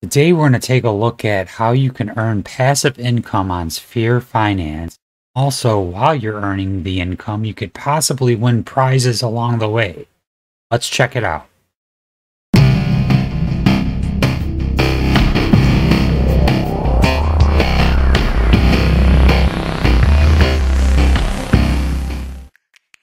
Today, we're going to take a look at how you can earn passive income on Sphere Finance. Also, while you're earning the income, you could possibly win prizes along the way. Let's check it out.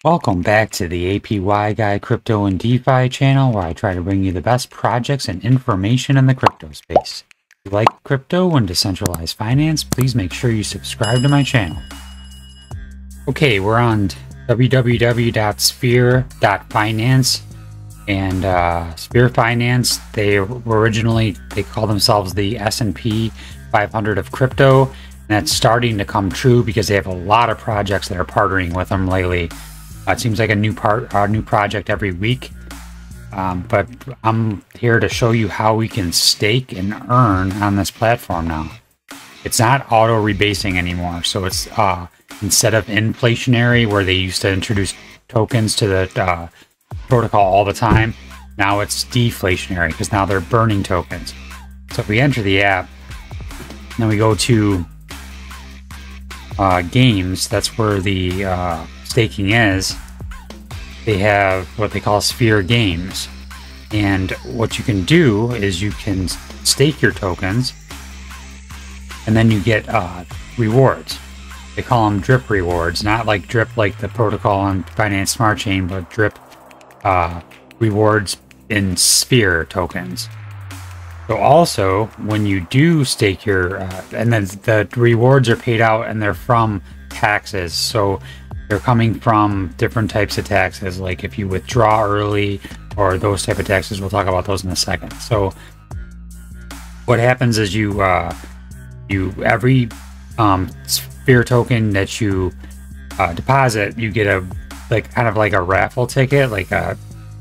Welcome back to the APY Guy Crypto and DeFi channel, where I try to bring you the best projects and information in the crypto space. If you like crypto and decentralized finance, please make sure you subscribe to my channel. Okay, we're on www.sphere.finance, and Sphere Finance, they call themselves the S&P 500 of crypto, and that's starting to come true because they have a lot of projects that are partnering with them lately. It seems like a new project every week, but I'm here to show you how we can stake and earn on this platform now. It's not auto rebasing anymore, so it's instead of inflationary, where they used to introduce tokens to the protocol all the time, now it's deflationary because now they're burning tokens. So if we enter the app, then we go to games, that's where the staking is. They have what they call Sphere Games, and what you can do is you can stake your tokens, and then you get rewards. They call them drip rewards, not like drip like the protocol on Binance Smart Chain, but drip rewards in Sphere tokens. So also, when you do stake your, and then the rewards are paid out, and they're from taxes. So they're coming from different types of taxes, like if you withdraw early or those type of taxes. We'll talk about those in a second. So what happens is every Sphere token that you deposit, you get a kind of like a raffle ticket,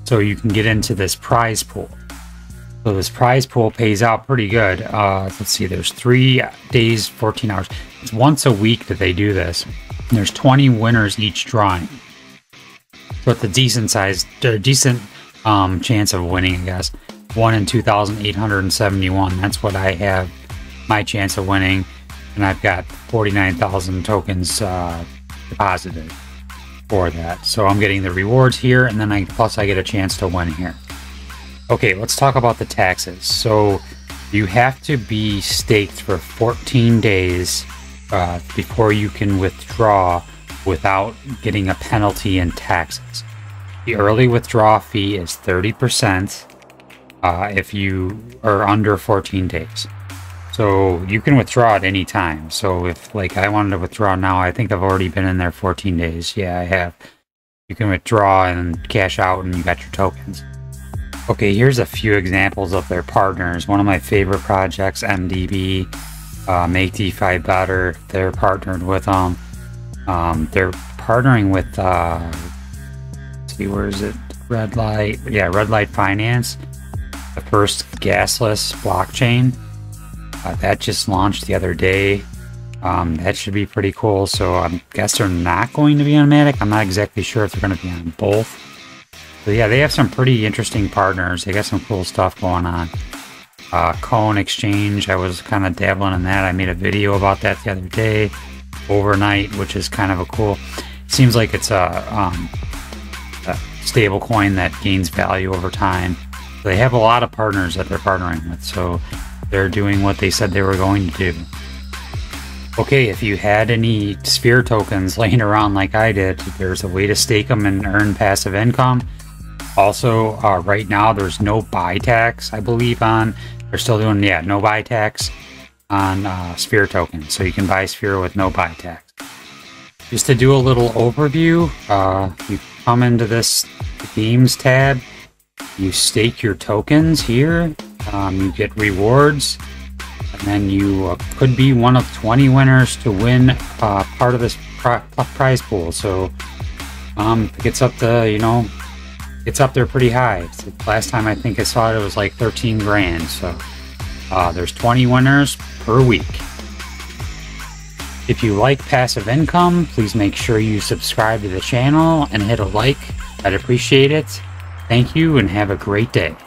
so you can get into this prize pool. So this prize pool pays out pretty good. Let's see, there's 3 days, 14 hours. It's once a week that they do this. And there's 20 winners each drawing. So it's a decent chance of winning, I guess. 1 in 2,871. That's what I have, my chance of winning. And I've got 49,000 tokens deposited for that. So I'm getting the rewards here, and then plus I get a chance to win here. Okay, let's talk about the taxes. So you have to be staked for 14 days before you can withdraw without getting a penalty in taxes. The early withdrawal fee is 30% if you are under 14 days. So you can withdraw at any time. So if I wanted to withdraw now, I think I've already been in there 14 days. Yeah, I have. You can withdraw and cash out, and you got your tokens. Okay, here's a few examples of their partners. One of my favorite projects, MDB, Make DeFi Better. They're partnered with them. They're partnering with, let's see, where is it? Red Light. Yeah, Red Light Finance, the first gasless blockchain. That just launched the other day. That should be pretty cool. So I guess they're not going to be on Matic. I'm not exactly sure if they're going to be on both. So yeah, they have some pretty interesting partners. They got some cool stuff going on. Cone Exchange, I was kind of dabbling in that. I made a video about that the other day. Overnight, which is kind of a cool. Seems like it's a stable coin that gains value over time. So they have a lot of partners that they're partnering with. So they're doing what they said they were going to do. Okay, if you had any Sphere tokens laying around like I did, there's a way to stake them and earn passive income. Also, right now there's no buy tax, I believe, on. They're still doing, yeah, no buy tax on Sphere tokens. So you can buy Sphere with no buy tax. Just to do a little overview, you come into this Games tab, you stake your tokens here, you get rewards, and then you could be one of 20 winners to win part of this prize pool. So it gets up to, it's up there pretty high. Last time I think I saw it, it was like 13 grand. So there's 20 winners per week. If you like passive income, please make sure you subscribe to the channel and hit a like. I'd appreciate it. Thank you and have a great day.